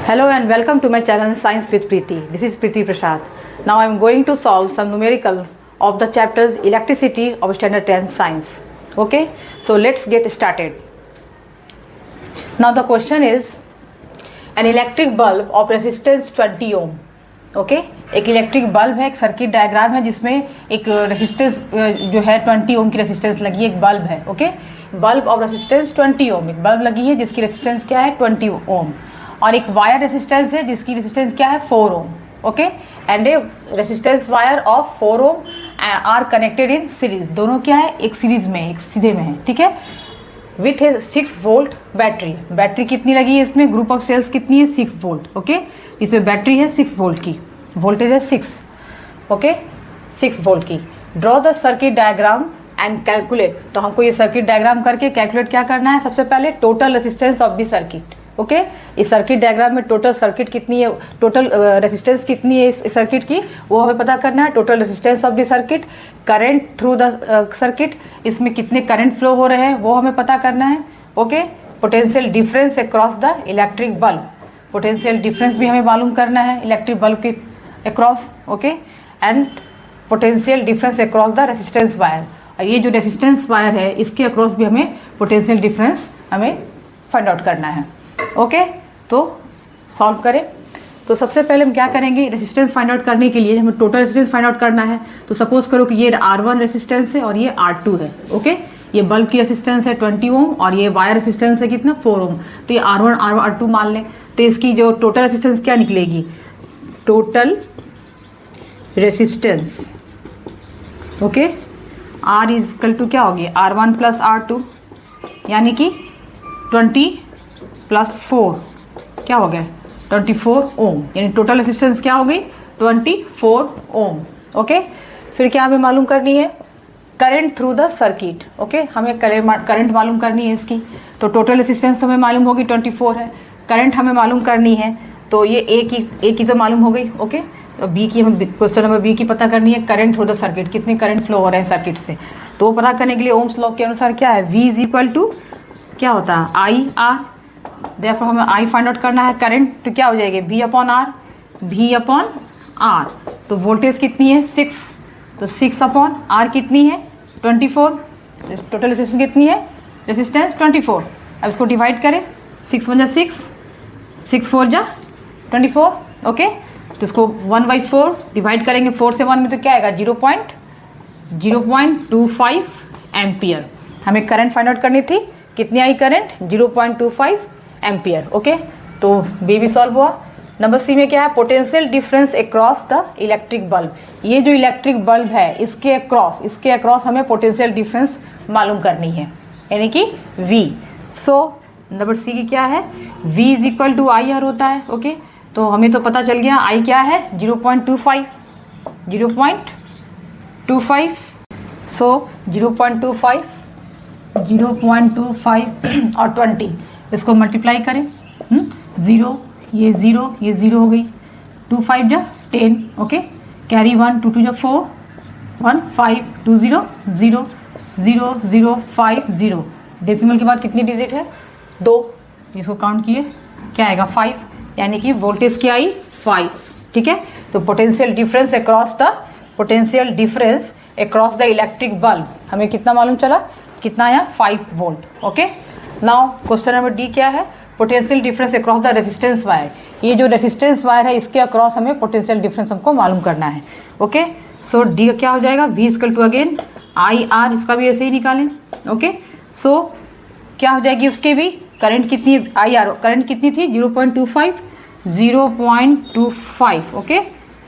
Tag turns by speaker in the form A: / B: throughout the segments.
A: Hello and welcome to my channel Science with Preeti. This is Preeti Prasad. Now I am going to solve some numericals of the chapters Electricity of Standard 10 Science. Okay, so let's get started. Now the question is an electric bulb of resistance 20 ohm. Okay एक electric bulb है, एक circuit diagram है जिसमें एक resistance जो है 20 ओम की resistance लगी है, एक बल्ब है. ओके बल्ब ऑफ रेसिस्टेंस 20 ओम, एक बल्ब लगी है जिसकी रेसिस्टेंस क्या है 20 ओम, और एक वायर रेसिस्टेंस है जिसकी रेसिस्टेंस क्या है 4 ohm. Okay and a resistance wire of 4 ohm are connected in series. दोनों क्या है, एक सीरीज में, एक सीधे में है. ठीक है, with A 6 volt battery. Battery कितनी लगी है इसमें, ग्रुप ऑफ सेल्स कितनी है 6 वोल्ट. ओके इसमें बैटरी है 6 वोल्ट की, वोल्टेज है 6. ओके 6 वोल्ट की. Draw the circuit diagram and calculate. तो हमको ये सर्किट डायग्राम करके कैलकुलेट क्या करना है, सबसे पहले total resistance of the circuit. Okay इस सर्किट डायग्राम में टोटल सर्किट कितनी है, टोटल रेसिस्टेंस कितनी है इस सर्किट की, वो हमें पता करना है. Total resistance of the circuit, current through the circuit, इसमें कितने करंट फ्लो हो रहे हैं वो हमें पता करना है. Okay potential difference across the electric bulb. Potential difference भी हमें मालूम करना है इलेक्ट्रिक बल्ब के across. Okay and potential difference across the resistance wire. और ये जो रेसिस्टेंस वायर है इसके अक्रॉस भी हमें पोटेंशियल डिफरेंस हमें फाइंड आउट करना है. ओके तो सॉल्व करें. तो सबसे पहले हम क्या करेंगे, रेसिस्टेंस फाइंड आउट करने के लिए हमें टोटल रेसिस्टेंस फाइंड आउट करना है. तो सपोज करो कि ये R1 रेसिस्टेंस है और ये R2 है. ओके ये बल्ब की रेसिस्टेंस है 20 ओम और ये वायर रेसिस्टेंस है कितना 4 ओम. तो ये R1 R2 मान लें. तो इसकी जो टोटल रेसिस्टेंस क्या निकलेगी, total resistance okay R is equal to क्या होगी R1 प्लस R2 यानी कि 20 प्लस 4 क्या हो गया 24 ओम. यानी टोटल रेसिस्टेंस क्या हो गई 24 ओम. ओके फिर क्या हमें मालूम करनी है, current through the circuit. Okay हमें करंट मालूम करनी है इसकी. तो टोटल रेसिस्टेंस हमें मालूम होगी 24 है, करंट हमें मालूम करनी है. तो ये ए की तो मालूम हो गई. ओके बी की हमें क्वेश्चन नंबर बी की पता करनी है, करंट थ्रू द सर्किट, कितने करंट फ्लो हो रहे हैं सर्किट से. तो वो पता करने के लिए ओम्स लॉ के अनुसार क्या है, V इज इक्वल टू क्या होता है आई आर. देयरफॉर हमें आई फाइंड आउट करना है, करंट तो क्या हो जाएगी V अपॉन आर. तो वोल्टेज कितनी है 6, तो 6 अपॉन आर कितनी है 24. टोटल रेसिस्टेंस कितनी है, रेसिस्टेंस 24. अब इसको डिवाइड करें, 6 1 जा 6 4 जा 24. ओके तो इसको 1/4 डिवाइड करेंगे 4 से 1 में, तो क्या आएगा 0.25 एम्पियर. हमें करंट फाइंड आउट करनी थी, कितनी आई करंट 0.25 एम्पियर. ओके तो बी भी सॉल्व हुआ. नंबर सी में क्या है, potential difference across the electric bulb. ये जो इलेक्ट्रिक बल्ब है इसके अक्रॉस हमें पोटेंशियल डिफरेंस मालूम करनी है यानी कि V. सो नंबर सी की क्या है, V is equal to I R होता है. ओके तो हमें तो पता चल गया आई क्या है 0.25. सो 0.25 और 20 इसको मल्टीप्लाई करें. 0 ये 0 हो गई, 2 5 जा 10. ओके कैरी 1 2 2 जा 4 1 5 2 0 0 0 0 5 0. डेसिमल के बाद कितनी डिजिट है 2, इसको काउंट किए क्या आएगा 5, यानी कि वोल्टेज क्या आई 5. ठीक है तो potential difference across the electric bulb हमें कितना मालूम चला, कितना आया 5 volt. Okay now question number D क्या है, potential difference across the resistance wire. ये जो रेजिस्टेंस वायर है इसके अक्रॉस हमें पोटेंशियल डिफरेंस हमको मालूम करना है. ओके सो डी क्या हो जाएगा V equal to again I R, इसका भी ऐसे ही निकालें. ओके सो क्या हो जाएगी उसके भी, करंट कितनी है आई आर, करंट कितनी थी 0.25. ओके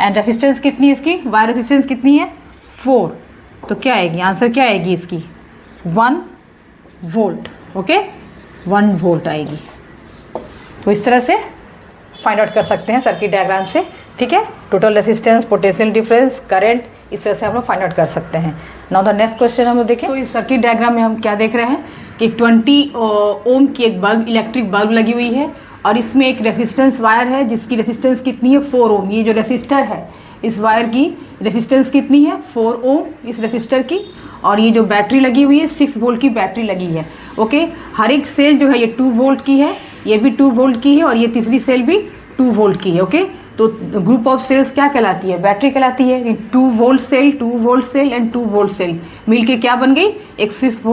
A: एंड रेसिस्टेंस कितनी है इसकी, वायर रेसिस्टेंस कितनी है 4. तो क्या आएगी आंसर, क्या आएगी इसकी 1 वोल्ट. ओके 1 वोल्ट आएगी. तो इस तरह से फाइंड आउट कर सकते हैं सर्किट डायग्राम से. ठीक है total resistance, potential difference, current, इस तरह से हम लोग फाइंड आउट कर सकते हैं. नाउ द नेक्स्ट क्वेश्चन हम लोग देखें. तो इस सर्किट डायग्राम में हम क्या देख रहे हैं कि 20 ओम की एक बल्ब, इलेक्ट्रिक बल्ब लगी हुई है और इसमें एक रेसिस्टेंस वायर है जिसकी रेसिस्टेंस कितनी है 4 ओम. ये जो रेसिस्टर है इस वायर की रेसिस्टेंस कितनी है 4 ओम इस रेसिस्टर की. और ये जो बैटरी लगी हुई है 6 वोल्ट की बैटरी लगी है. ओके हर एक सेल जो है ये 2 वोल्ट की है, ये भी 2 वोल्ट की है और ये तीसरी सेल भी 2 वोल्ट की है। ओके, तो ग्रुप ऑफ सेल्स क्या कहलाती है? बैटरी कहलाती है। 2 volt cell, 2 volt cell and 2 volt cell मिल के क्या बन गई? एक 6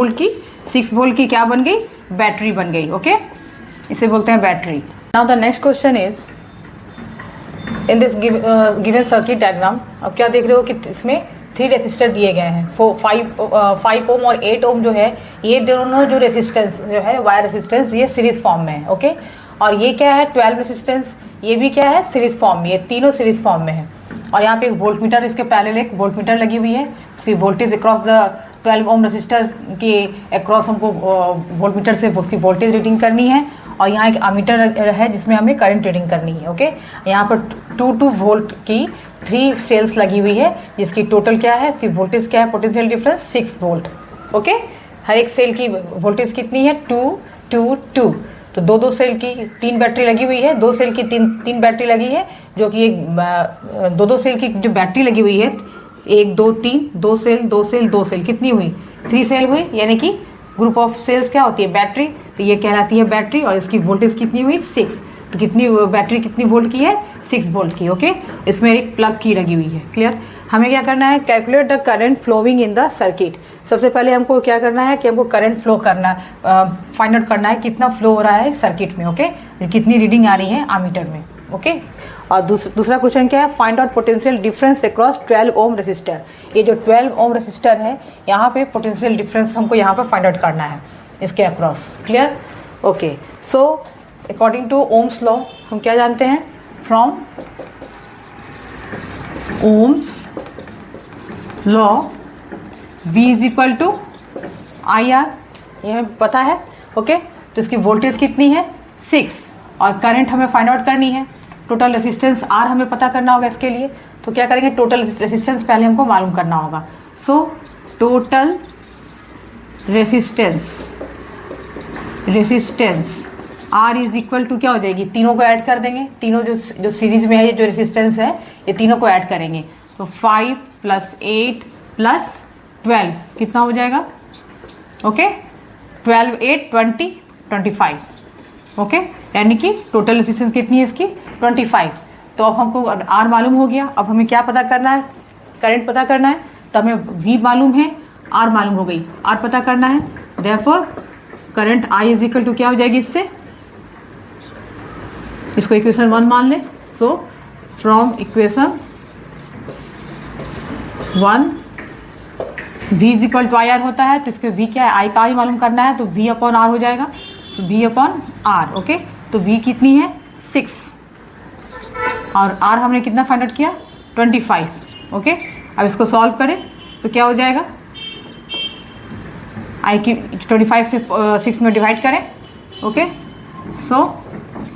A: वोल्ट की क्या बन गई? बैटरी बन गई। ओके, इसे बोलते हैं battery. Now the next question is in this given circuit diagram. अब क्या देख रहे हो कि इसमें 3 रेसिस्टर दिए गए हैं। 5 ओम और 8 ओम जो है, ये दोनों जो रेसिस्टेंस जो है वायर रेसिस्टेंस, ये सीरीज फॉर्म में है। ओके, और ये क्या है? 12 रेसिस्टेंस, ये भी क्या है? सीरीज फॉर्म में। ये तीनों सीरीज फॉर्म में है। और यहाँ पे एक वोल्ट मीटर, इसके पैरेलल एक वोल्ट मीटर लगी हुई है। इसकी voltage across the 12 ohm resistor के अक्रॉस हमको वोल्ट मीटर से उसकी वोल्टेज रीडिंग करनी है। और यहाँ एक अमीटर है जिसमें हमें करंट रीडिंग करनी है। ओके, यहाँ पर 2 वोल्ट की 3 सेल्स लगी हुई है, जिसकी टोटल क्या है? इसकी वोल्टेज क्या है? Potential difference 6 volt. ओके, हर एक सेल की वोल्टेज कितनी है? 2 2 2। तो 2 सेल की 3 बैटरी लगी हुई है, 2 सेल की 3 बैटरी लगी है, जो कि एक 2 सेल की जो बैटरी लगी हुई है, 1 2 3, 2 सेल 2 सेल 2 सेल, कितनी हुई? 3 सेल हुई, यानी कि ग्रुप ऑफ सेल्स क्या होती है? बैटरी। तो ये कहलाती है बैटरी। और इसकी वोल्टेज कितनी हुई? 6। तो कितनी बैटरी कितनी वोल्ट की है? 6 वोल्ट की। ओके, इसमें एक प्लग की लगी हुई है। क्लियर? हमें क्या करना है? Calculate the current flowing in the circuit. सबसे पहले हमको क्या करना है कि हमको करंट फ्लो करना, फाइंड आउट करना है कितना फ्लो हो रहा है सर्किट में। ओके, कितनी रीडिंग आ रही है आमीटर में। ओके, और दूसरा क्वेश्चन क्या है? Find out potential difference across 12 ohm resistor. ये जो 12 ओम रेसिस्टर है, यहाँ पे पोटेंशियल डिफरेंस हमको यहाँ पे फाइंड आउट करना है इसके across. Clear? Okay, so according to Ohm's law हम क्या जानते हैं? From Ohm's law V is equal to I R, ये हमें पता है। ओके, तो इसकी वोल्टेज कितनी है? 6, और करंट हमें फाइंड आउट करनी है। टोटल रेसिस्टेंस R हमें पता करना होगा इसके लिए। तो क्या करेंगे? टोटल रेसिस्टेंस पहले हमको मालूम करना होगा। So total resistance R is equal to क्या हो जाएगी? तीनों को ऐड कर देंगे। तीनों जो सीरीज में है, ये जो रेसिस्टेंस है, ये तीनों को ऐड करेंगे। तो 5 + 8 + 12 कितना हो जाएगा? ओके, 12 8 20 25। ओके, यानी कि टोटल रेसिस्टेंस कितनी है इसकी? 25। तो अब हमको R मालूम हो गया। अब हमें क्या पता करना है? करंट पता करना है। तो हमें V मालूम है, R मालूम हो गई, R पता करना है। Therefore current I is equal to क्या हो जाएगी इससे? इसको इक्वेशन 1 मान ले। So from equation 1 V is equal to I R होता है। तो इसके V क्या है? I का I मालूम करना है, तो V/R हो जाएगा। तो V/R। ओके, तो V कितनी है? 6, और R हमने कितना फाइंड आउट किया? 25। ओके, अब इसको सॉल्व करें तो क्या हो जाएगा? I की 25 से 6 में डिवाइड करें। ओके, सो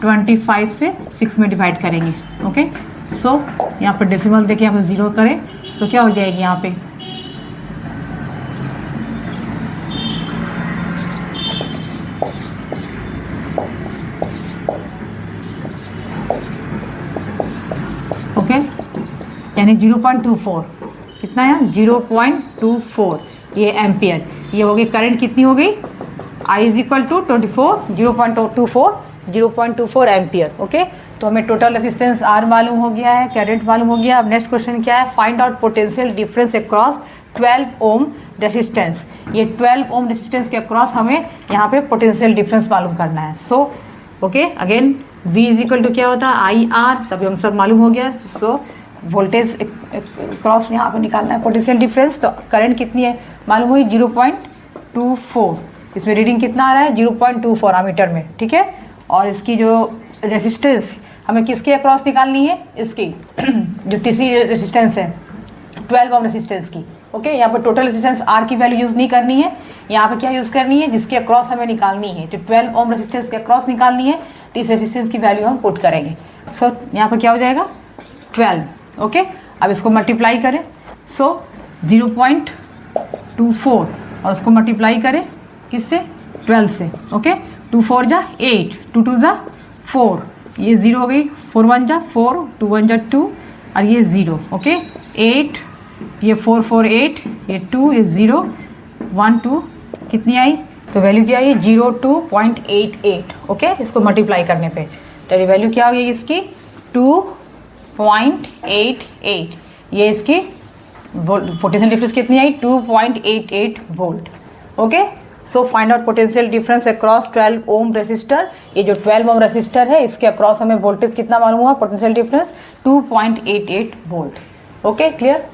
A: 25 से 6 में डिवाइड करेंगे। ओके, सो यहाँ पर डेसिमल देके यहाँ पर 0 करें तो क्या हो जाएगी यहाँ पे? ओके, यानी 0.24, कितना है? 0.24 ये एम्पियर। ये हो गई करंट, कितनी हो गई? I is equal to 0.24 ampere. Okay, तो हमें टोटल रेसिस्टेंस R मालूम हो गया है, करंट मालूम हो गया। अब नेक्स्ट क्वेश्चन क्या है? Find out potential difference across 12 ओम रेसिस्टेंस। ये 12 ओम रेसिस्टेंस के अक्रॉस हमें यहाँ पे पोटेंशियल डिफरेंस मालूम करना है। So okay, again V is equal to क्या होता है? आई आर, तभी हम सब मालूम हो गया। सो वोल्टेज क्रॉस यहाँ पे निकालना है पोटेंशियल डिफरेंस। तो करंट कितनी है मालूम हुई? 0.24। इसमें रीडिंग कितना आ रहा है? 0.24 एमीटर में। ठीक है, और इसकी जो रेसिस्टेंस हमें किसके अक्रॉस निकालनी है? इसकी जो तीसरी रेसिस्टेंस है 12 ओम रेसिस्टेंस की। ओके, यहाँ पर टोटल रेसिस्टेंस R की वैल्यू यूज़ नहीं करनी है। यहाँ पे क्या यूज़ करनी है? जिसके अक्रॉस हमें निकालनी है, जो 12 ओम रेसिस्टेंस के अक्रॉस निकालनी है, तो इस रेसिस्टेंस की वैल्यू हम पुट करेंगे। सो यहाँ पर क्या हो जाएगा? 12। ओके, अब इसको मल्टीप्लाई करें। सो 0.24 और उसको मल्टीप्लाई करें किससे? 12 से। ओके, 2 4 जा 8, 2 2 जा 4, ये 0 हो गई, 4 1 जा 4, 2 1 जा 2, और ये 0। ओके, 8, ये 4 4 8, ये 2, ये 0 1 2, कितनी आई? तो वैल्यू क्या आई? 02.88। ओके, इसको मल्टीप्लाई करने पे चलिए वैल्यू क्या हो गई इसकी 2.88, ये इसकी पोटेंशियल डिफरेंस कितनी आई 2.88 volt. Okay, so find out potential difference across 12 ohm resistor. ये जो 12 ओम रेसिस्टर है इसके अक्रॉस हमें वोल्टेज कितना मालूम हुआ, potential difference 2.88 volt. Okay, clear.